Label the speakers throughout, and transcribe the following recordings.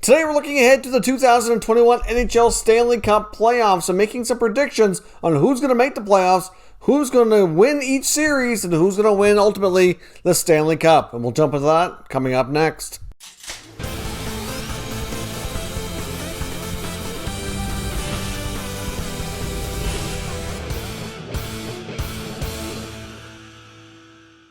Speaker 1: Today we're looking ahead to the 2021 NHL Stanley Cup Playoffs and making some predictions on who's going to make the playoffs, who's going to win each series, and who's going to win ultimately the Stanley Cup. And we'll jump into that coming up next.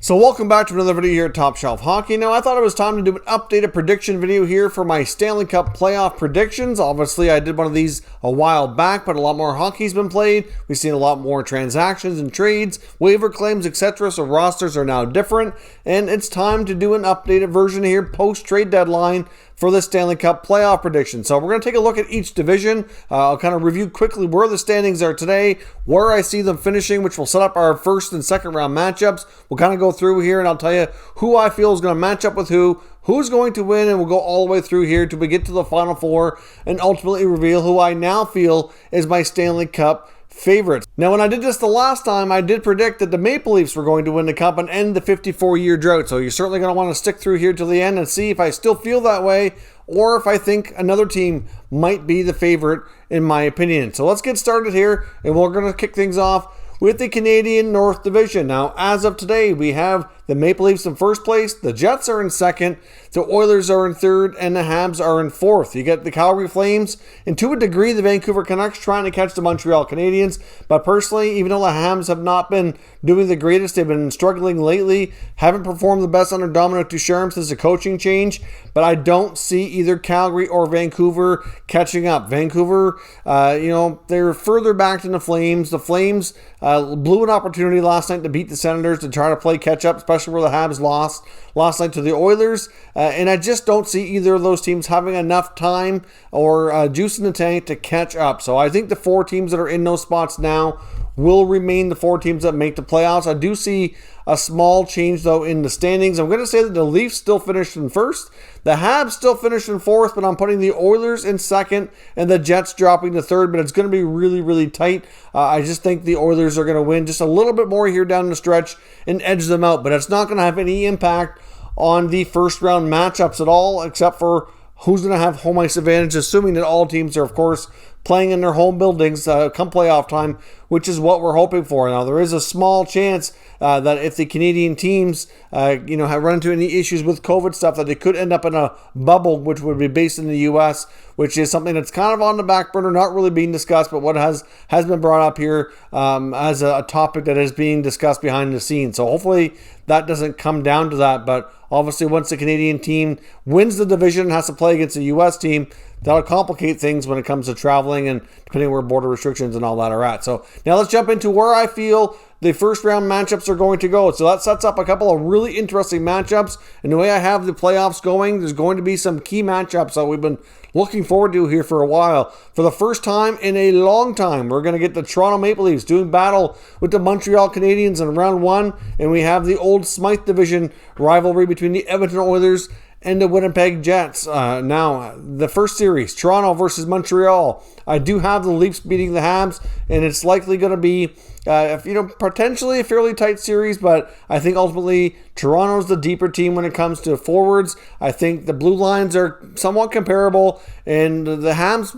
Speaker 1: So welcome back to another video here at Top Shelf Hockey. Now I thought it was time to do an updated prediction video here for my Stanley Cup Playoff predictions. Obviously I did one of these a while back, but a lot more hockey's been played. We've seen a lot more transactions and trades, waiver claims, etc. So rosters are now different, and it's time to do an updated version here post-trade deadline for the Stanley Cup Playoff prediction. So we're going to take a look at each division. I'll kind of review quickly where the standings are today, where I see them finishing, which will set up our first and second round matchups. We'll kind of go through here and I'll tell you who I feel is going to match up with who's going to win, and we'll go all the way through here till we get to the Final Four and ultimately reveal who I now feel is my Stanley Cup favorites. Now, when I did this the last time, I did predict that the Maple Leafs were going to win the Cup and end the 54-year drought. So you're certainly going to want to stick through here till the end and see if I still feel that way or if I think another team might be the favorite in my opinion. So let's get started here, and we're going to kick things off with the Canadian North Division. Now, as of today, we have the Maple Leafs in first place, the Jets are in second, the Oilers are in third, and the Habs are in fourth. You get the Calgary Flames, and to a degree, the Vancouver Canucks trying to catch the Montreal Canadiens. But personally, even though the Habs have not been doing the greatest, they've been struggling lately, haven't performed the best under Dominic Ducharme since the coaching change, but I don't see either Calgary or Vancouver catching up. Vancouver, they're further back than the Flames. The Flames blew an opportunity last night to beat the Senators to try to play catch-up, especially where the Habs lost last night to the Oilers. And I just don't see either of those teams having enough time or juice in the tank to catch up. So I think the four teams that are in those spots now will remain the four teams that make the playoffs. I do see a small change, though, in the standings. I'm going to say that the Leafs still finished in first. The Habs still finished in fourth, but I'm putting the Oilers in second and the Jets dropping to third, but it's going to be really, really tight. I just think the Oilers are going to win just a little bit more here down the stretch and edge them out, but it's not going to have any impact on the first round matchups at all, except for who's going to have home ice advantage, assuming that all teams are, of course, playing in their home buildings come playoff time, which is what we're hoping for. Now, there is a small chance that if the Canadian teams, have run into any issues with COVID stuff, that they could end up in a bubble, which would be based in the U.S., which is something that's kind of on the back burner, not really being discussed, but what has been brought up here as a topic that is being discussed behind the scenes. So hopefully that doesn't come down to that, but obviously once the Canadian team wins the division and has to play against a U.S. team, that'll complicate things when it comes to traveling and depending where border restrictions and all that are at. So now let's jump into where I feel the first round matchups are going to go. So that sets up a couple of really interesting matchups. And the way I have the playoffs going, there's going to be some key matchups that we've been looking forward to here for a while. For the first time in a long time, we're going to get the Toronto Maple Leafs doing battle with the Montreal Canadiens in round one. And we have the old Smythe Division rivalry between the Edmonton Oilers and the Winnipeg Jets. Now, the first series, Toronto versus Montreal. I do have the Leafs beating the Habs, and it's likely going to be, potentially a fairly tight series, but I think ultimately Toronto's the deeper team when it comes to forwards. I think the blue lines are somewhat comparable, and the Habs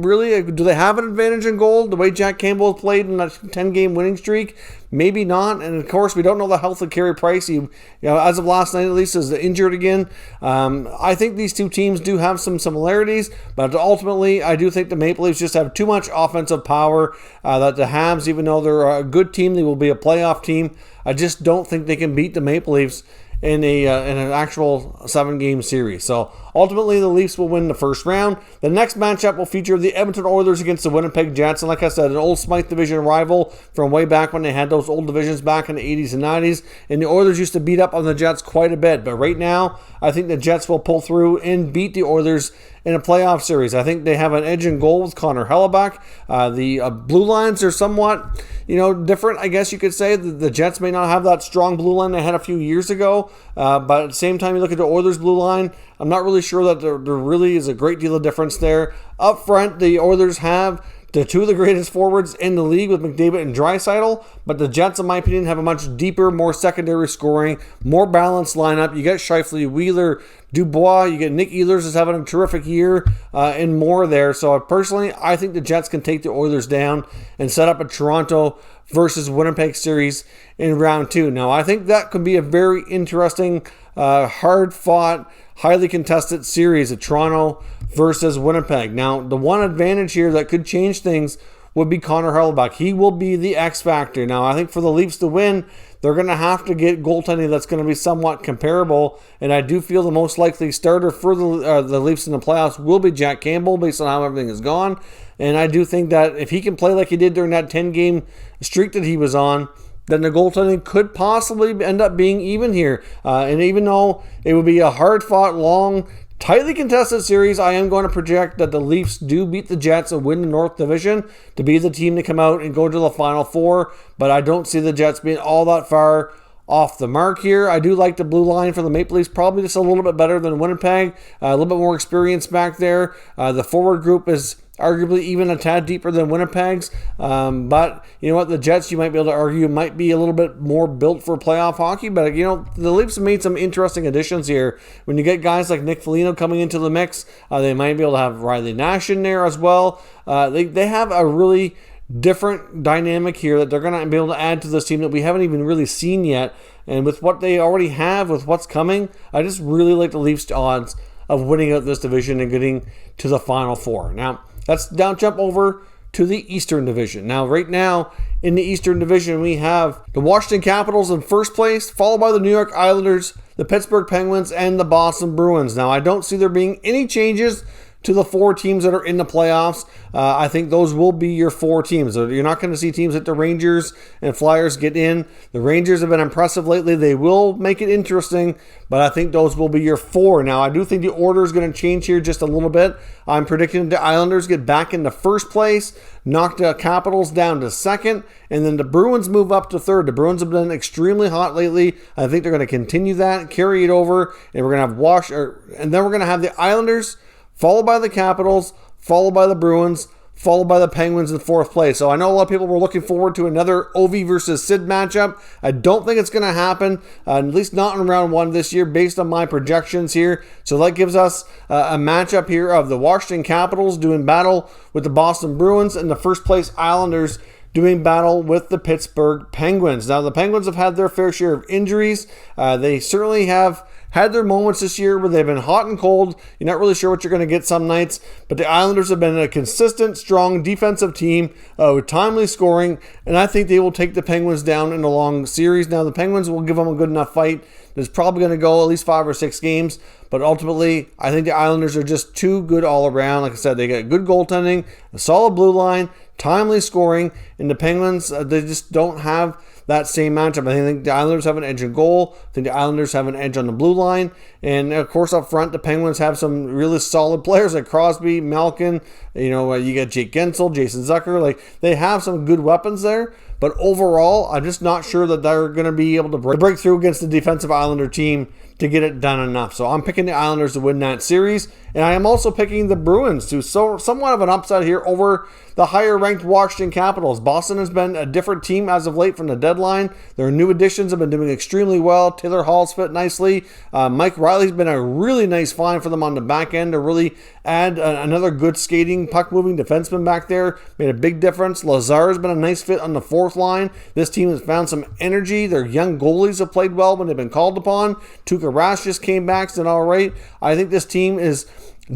Speaker 1: really, do they have an advantage in goal the way Jack Campbell played in that 10-game winning streak? Maybe not, and of course we don't know the health of Carey Price. He, as of last night at least, is injured again. I think these two teams do have some similarities, but ultimately I do think the Maple Leafs just have too much offensive power. That the Habs, even though they're a good team, they will be a playoff team. I just don't think they can beat the Maple Leafs in an actual 7-game series. So ultimately the Leafs will win the first round. The next matchup will feature the Edmonton Oilers against the Winnipeg Jets. And like I said, an old Smythe Division rival from way back when they had those old divisions back in the 80s and 90s. And the Oilers used to beat up on the Jets quite a bit. But right now, I think the Jets will pull through and beat the Oilers in a playoff series. I think they have an edge in goal with Connor Hellebuck. The blue lines are somewhat, different, I guess you could say. The Jets may not have that strong blue line they had a few years ago, but at the same time, you look at the Oilers' blue line, I'm not really sure that there really is a great deal of difference there. Up front, the Oilers have the two of the greatest forwards in the league with McDavid and Draisaitl, but the Jets, in my opinion, have a much deeper, more secondary scoring, more balanced lineup. You get Scheifele, Wheeler, Dubois, you get Nick Ehlers is having a terrific year, and more there. So personally, I think the Jets can take the Oilers down and set up a Toronto versus Winnipeg series in round 2. Now, I think that could be a very interesting, hard-fought, highly contested series of Toronto versus Winnipeg. Now, the one advantage here that could change things would be Connor Hellebuyck. He will be the X factor. Now, I think for the Leafs to win, they're going to have to get goaltending that's going to be somewhat comparable, and I do feel the most likely starter for the Leafs in the playoffs will be Jack Campbell based on how everything has gone, and I do think that if he can play like he did during that 10-game streak that he was on, then the goaltending could possibly end up being even here. And even though it would be a hard-fought, long, tightly contested series, I am going to project that the Leafs do beat the Jets and win the North Division to be the team to come out and go to the Final Four. But I don't see the Jets being all that far off the mark here. I do like the blue line for the Maple Leafs, probably just a little bit better than Winnipeg. A little bit more experience back there. The forward group is arguably even a tad deeper than Winnipeg's. But you know what? The Jets, you might be able to argue, might be a little bit more built for playoff hockey. But, you know, the Leafs have made some interesting additions here. When you get guys like Nick Foligno coming into the mix, they might be able to have Riley Nash in there as well. They have a really different dynamic here that they're going to be able to add to this team that we haven't even really seen yet. And with what they already have, with what's coming, I just really like the Leafs' odds of winning out this division and getting to the Final Four. Now, let's now jump over to the Eastern Division. Now, right now, in the Eastern Division, we have the Washington Capitals in first place, followed by the New York Islanders, the Pittsburgh Penguins, and the Boston Bruins. Now, I don't see there being any changes to the 4 teams that are in the playoffs. I think those will be your 4 teams. You're not going to see teams like the Rangers and Flyers get in. The Rangers have been impressive lately. They will make it interesting, but I think those will be your 4. Now, I do think the order is going to change here just a little bit. I'm predicting the Islanders get back into first place, knock the Capitals down to second, and then the Bruins move up to third. The Bruins have been extremely hot lately. I think they're going to continue that, carry it over, and we're going to have and then we're going to have the Islanders, followed by the Capitals, followed by the Bruins, followed by the Penguins in fourth place. So I know a lot of people were looking forward to another Ovi versus Sid matchup. I don't think it's going to happen, at least not in round 1 this year, based on my projections here. So that gives us a matchup here of the Washington Capitals doing battle with the Boston Bruins and the first place Islanders doing battle with the Pittsburgh Penguins. Now, the Penguins have had their fair share of injuries. They certainly have had their moments this year where they've been hot and cold. You're not really sure what you're going to get some nights, but the Islanders have been a consistent, strong defensive team with timely scoring, and I think they will take the Penguins down in a long series. Now, the Penguins will give them a good enough fight. It's probably going to go at least 5 or 6 games, but ultimately, I think the Islanders are just too good all around. Like I said, they got good goaltending, a solid blue line, timely scoring, and the Penguins, they just don't have that same matchup. I think the Islanders have an edge in goal. I think the Islanders have an edge on the blue line. And, of course, up front, the Penguins have some really solid players like Crosby, Malkin. You got Jake Gensel, Jason Zucker. Like, they have some good weapons there. But overall, I'm just not sure that they're going to be able to break through against the defensive Islander team to get it done enough. So I'm picking the Islanders to win that series. And I am also picking the Bruins to somewhat of an upset here over the higher-ranked Washington Capitals. Boston has been a different team as of late from the deadline. Their new additions have been doing extremely well. Taylor Hall's fit nicely. Mike Riley's been a really nice find for them on the back end to really add another good skating, puck-moving defenseman back there. Made a big difference. Lazar's been a nice fit on the fourth line. This team has found some energy. Their young goalies have played well when they've been called upon. Tuukka Rask just came back, done all right. I think this team is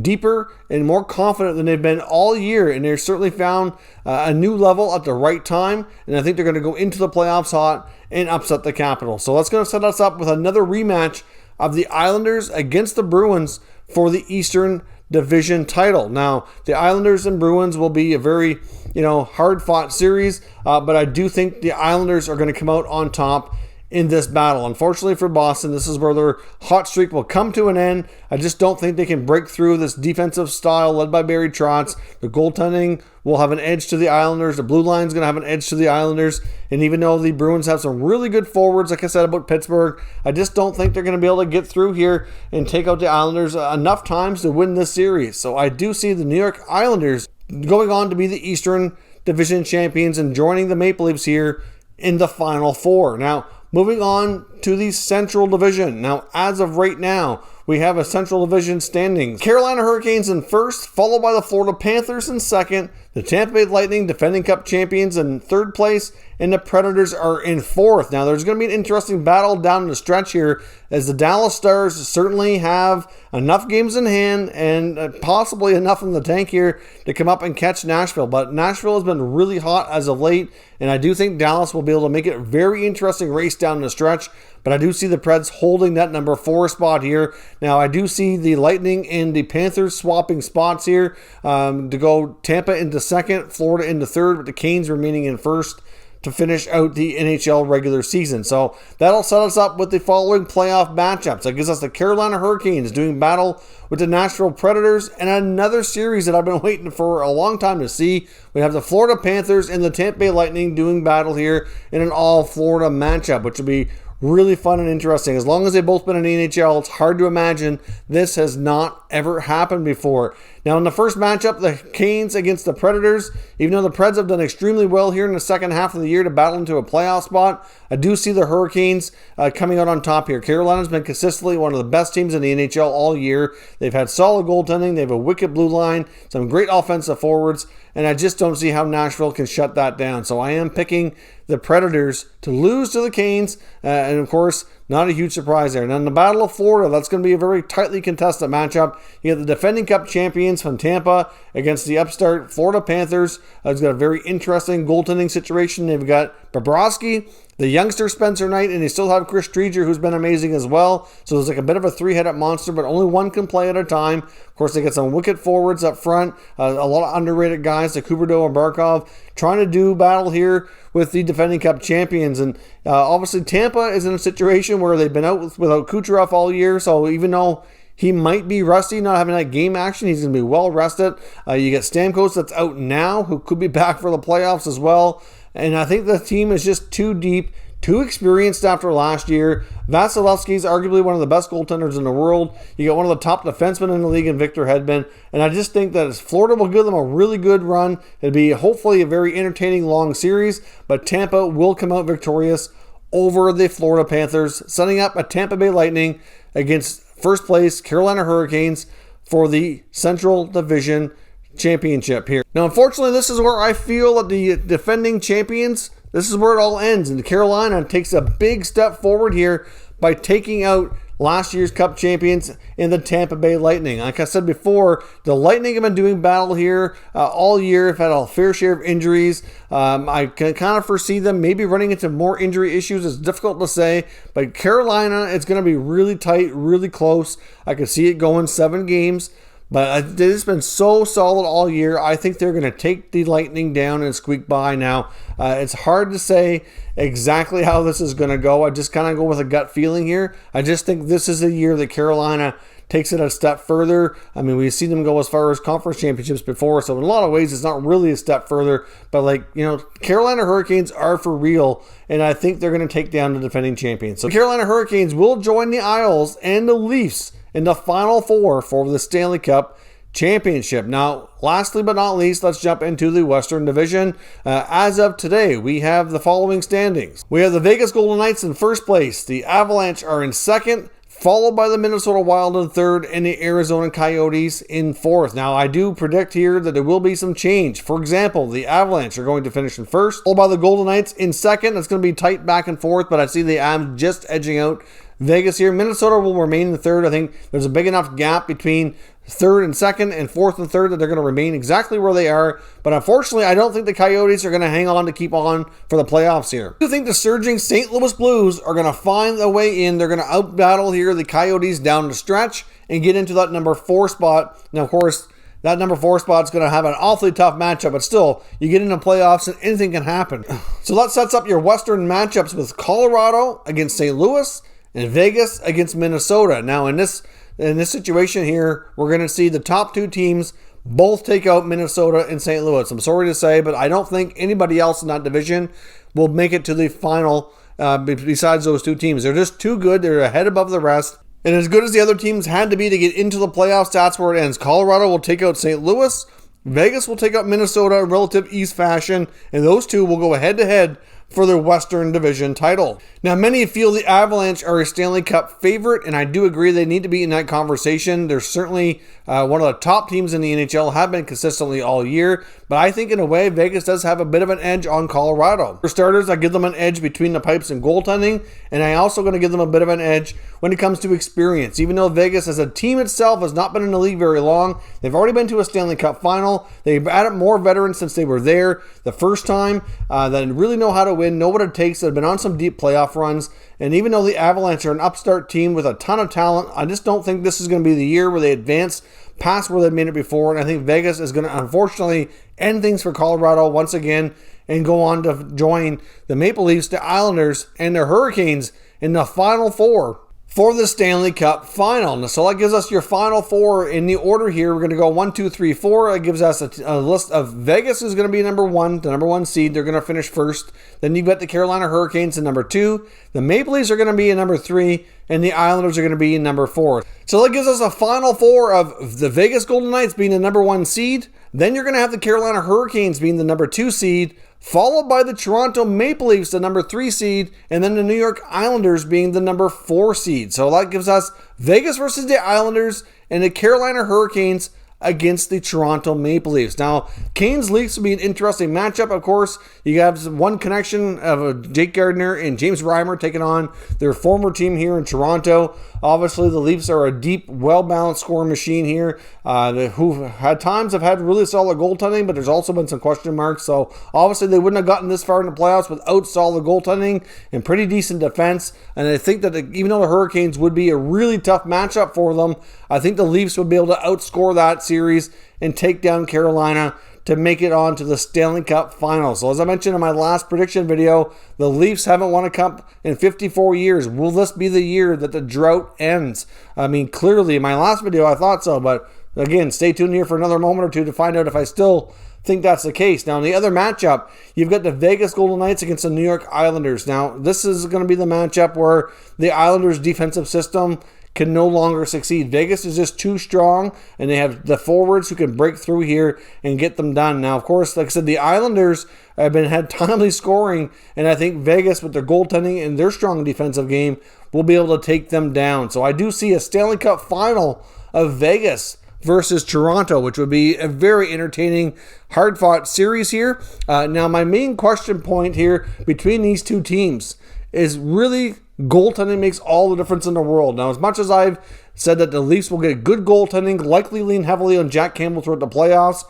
Speaker 1: deeper and more confident than they've been all year, and they've certainly found a new level at the right time, and I think they're going to go into the playoffs hot and upset the Capitals. So let's go set us up with another rematch of the Islanders against the Bruins for the Eastern Division title. Now, the Islanders and Bruins will be a very, hard-fought series, but I do think the Islanders are going to come out on top in this battle. Unfortunately for Boston, this is where their hot streak will come to an end. I just don't think they can break through this defensive style led by Barry Trotz. The goaltending will have an edge to the Islanders. The blue line's going to have an edge to the Islanders. And even though the Bruins have some really good forwards, like I said about Pittsburgh, I just don't think they're going to be able to get through here and take out the Islanders enough times to win this series. So I do see the New York Islanders going on to be the Eastern Division champions and joining the Maple Leafs here in the Final Four. Now, moving on to the Central Division. Now, as of right now, we have a Central Division standings. Carolina Hurricanes in first, followed by the Florida Panthers in second, the Tampa Bay Lightning, defending Cup champions, in third place, and the Predators are in fourth. Now, there's going to be an interesting battle down the stretch here, as the Dallas Stars certainly have enough games in hand and possibly enough in the tank here to come up and catch Nashville. But Nashville has been really hot as of late, and I do think Dallas will be able to make it a very interesting race down the stretch. But I do see the Preds holding that number 4 spot here. Now, I do see the Lightning and the Panthers swapping spots here to go Tampa into second, Florida into third, with the Canes remaining in first to finish out the NHL regular season. So that'll set us up with the following playoff matchups. That gives us the Carolina Hurricanes doing battle with the Nashville Predators, and another series that I've been waiting for a long time to see. We have the Florida Panthers and the Tampa Bay Lightning doing battle here in an all-Florida matchup, which will be really fun and interesting. As long as they've both been in the NHL, it's hard to imagine this has not ever happened before. Now, in the first matchup, the Canes against the Predators, even though the Preds have done extremely well here in the second half of the year to battle into a playoff spot, I do see the Hurricanes coming out on top here. Carolina's been consistently one of the best teams in the NHL all year. They've had solid goaltending. They have a wicked blue line, some great offensive forwards, and I just don't see how Nashville can shut that down. So I am picking the Predators to lose to the Canes, and of course, not a huge surprise there. Now, in the Battle of Florida, that's going to be a very tightly contested matchup. You get the defending Cup champions from Tampa against the upstart Florida Panthers. It's got a very interesting goaltending situation. They've got Bobrovsky, the youngster Spencer Knight, and they still have Chris Treager, who's been amazing as well. So there's like a bit of a three-headed monster, but only one can play at a time. Of course, they get some wicked forwards up front, a lot of underrated guys like Huberdeau and Barkov trying to do battle here with the defending Cup champions. And obviously, Tampa is in a situation where they've been out without Kucherov all year, so even though he might be rusty, not having that game action, he's going to be well rested. You get Stamkos that's out now, who could be back for the playoffs as well. And I think the team is just too deep, too experienced after last year. Vasilevsky is arguably one of the best goaltenders in the world. You got one of the top defensemen in the league in Victor Hedman. And I just think that Florida will give them a really good run. It'll be hopefully a very entertaining long series. But Tampa will come out victorious over the Florida Panthers, setting up a Tampa Bay Lightning against first place Carolina Hurricanes for the Central Division Championship here. Now, unfortunately, this is where I feel that the defending champions, this is where it all ends. And Carolina takes a big step forward here by taking out last year's Cup champions in the Tampa Bay Lightning. Like I said before, the Lightning have been doing battle here all year. Have had a fair share of injuries. I can kind of foresee them maybe running into more injury issues. It's difficult to say, but Carolina, it's going to be really tight, really close. I could see it going 7 games. But they've been so solid all year. I think they're going to take the Lightning down and squeak by. Now, it's hard to say exactly how this is going to go. I just kind of go with a gut feeling here. I just think this is a year that Carolina takes it a step further. I mean, we've seen them go as far as conference championships before, so in a lot of ways, it's not really a step further. But, Carolina Hurricanes are for real, and I think they're going to take down the defending champions. So, Carolina Hurricanes will join the Isles and the Leafs in the Final Four for the Stanley Cup Championship. Now, lastly but not least, let's jump into the Western Division. As of today, we have the following standings. We have the Vegas Golden Knights in first place. The Avalanche are in second, followed by the Minnesota Wild in third, and the Arizona Coyotes in fourth. Now, I do predict here that there will be some change. For example, the Avalanche are going to finish in first, followed by the Golden Knights in second. It's going to be tight back and forth, but I see the Avs just edging out Vegas here. Minnesota will remain in third. I think there's a big enough gap between third and second and fourth and third that they're going to remain exactly where they are. But unfortunately, I don't think the Coyotes are going to hang on to keep on for the playoffs here. I do think the surging St. Louis Blues are going to find a way in. They're going to outbattle here the Coyotes down the stretch and get into that number 4 spot. Now, of course, that number 4 spot is going to have an awfully tough matchup, but still, you get into playoffs and anything can happen. So that sets up your Western matchups with Colorado against St. Louis and Vegas against Minnesota. Now, in this situation here, we're going to see the top 2 teams both take out Minnesota and St. Louis. I'm sorry to say, but I don't think anybody else in that division will make it to the final besides those 2 teams. They're just too good. They're ahead above the rest. And as good as the other teams had to be to get into the playoffs, that's where it ends. Colorado will take out St. Louis, Vegas will take out Minnesota in relative ease fashion, and those two will go head-to-head for the Western Division title. Now, many feel the Avalanche are a Stanley Cup favorite, and I do agree they need to be in that conversation. They're certainly one of the top teams in the NHL, have been consistently all year, but I think in a way, Vegas does have a bit of an edge on Colorado. For starters, I give them an edge between the pipes and goaltending, and I also going to give them a bit of an edge when it comes to experience. Even though Vegas as a team itself has not been in the league very long, they've already been to a Stanley Cup final. They've added more veterans since they were there the first time that really know how to win, know what it takes. They've been on some deep playoff runs. And even though the Avalanche are an upstart team with a ton of talent, I just don't think this is going to be the year where they advance past where they've made it before. And I think Vegas is going to unfortunately end things for Colorado once again and go on to join the Maple Leafs, the Islanders, and the Hurricanes in the Final Four for the Stanley Cup final. So that gives us your Final Four in the order here. We're going to go 1, 2, 3, 4. It gives us a list of Vegas is going to be number 1, the number 1 seed. They're going to finish first. Then you've got the Carolina Hurricanes in number 2. The Maple Leafs are going to be in number 3. And the Islanders are going to be in number 4. So that gives us a Final Four of the Vegas Golden Knights being the number 1 seed. Then you're going to have the Carolina Hurricanes being the number 2 seed, followed by the Toronto Maple Leafs, the number 3 seed, and then the New York Islanders being the number 4 seed. So that gives us Vegas versus the Islanders and the Carolina Hurricanes against the Toronto Maple Leafs. Now, Canes Leafs will be an interesting matchup, of course. You have one connection of Jake Gardiner and James Reimer taking on their former team here in Toronto. Obviously, the Leafs are a deep, well-balanced scoring machine here, who at times have had really solid goaltending, but there's also been some question marks. So, obviously, they wouldn't have gotten this far in the playoffs without solid goaltending and pretty decent defense. And I think that even though the Hurricanes would be a really tough matchup for them, I think the Leafs would be able to outscore that series and take down Carolina to make it on to the Stanley Cup final. So as I mentioned in my last prediction video, the Leafs haven't won a cup in 54 years. Will this be the year that the drought ends? I mean, clearly in my last video I thought so, but again, stay tuned here for another moment or two to find out if I still think that's the case. Now, in the other matchup, you've got the Vegas Golden Knights against the New York Islanders. Now, this is going to be the matchup where the Islanders' defensive system can no longer succeed. Vegas is just too strong, and they have the forwards who can break through here and get them done. Now, of course, like I said, the Islanders have had timely scoring, and I think Vegas, with their goaltending and their strong defensive game, will be able to take them down. So I do see a Stanley Cup final of Vegas versus Toronto, which would be a very entertaining, hard-fought series here. Now, my main question point here between these two teams is really goaltending makes all the difference in the world. Now, as much as I've said that the Leafs will get good goaltending, likely lean heavily on Jack Campbell throughout the playoffs,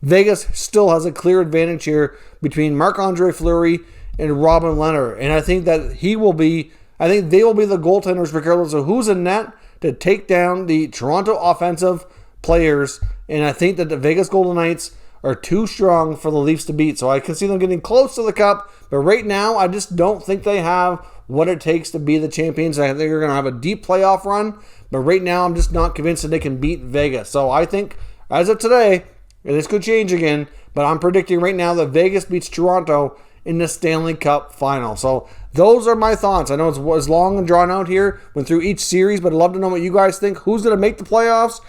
Speaker 1: Vegas still has a clear advantage here between Marc-Andre Fleury and Robin Lehner. And I think that they will be the goaltenders regardless of who's in net to take down the Toronto offensive players. And I think that the Vegas Golden Knights are too strong for the Leafs to beat. So I can see them getting close to the cup, but right now I just don't think they have what it takes to be the champions. I think they're going to have a deep playoff run, but right now I'm just not convinced that they can beat Vegas. So I think, as of today, and this could change again, but I'm predicting right now that Vegas beats Toronto in the Stanley Cup final. So those are my thoughts. I know it was long and drawn out here, went through each series, but I'd love to know what you guys think. Who's going to make the playoffs?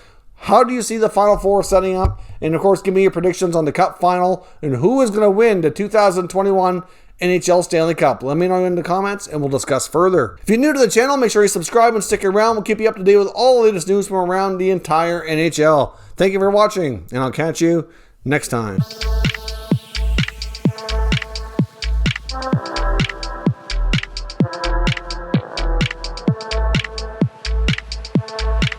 Speaker 1: How do you see the Final Four setting up? And of course, give me your predictions on the Cup final and who is going to win the 2021 NHL Stanley Cup. Let me know in the comments and we'll discuss further. If you're new to the channel, make sure you subscribe and stick around. We'll keep you up to date with all the latest news from around the entire NHL. Thank you for watching, and I'll catch you next time.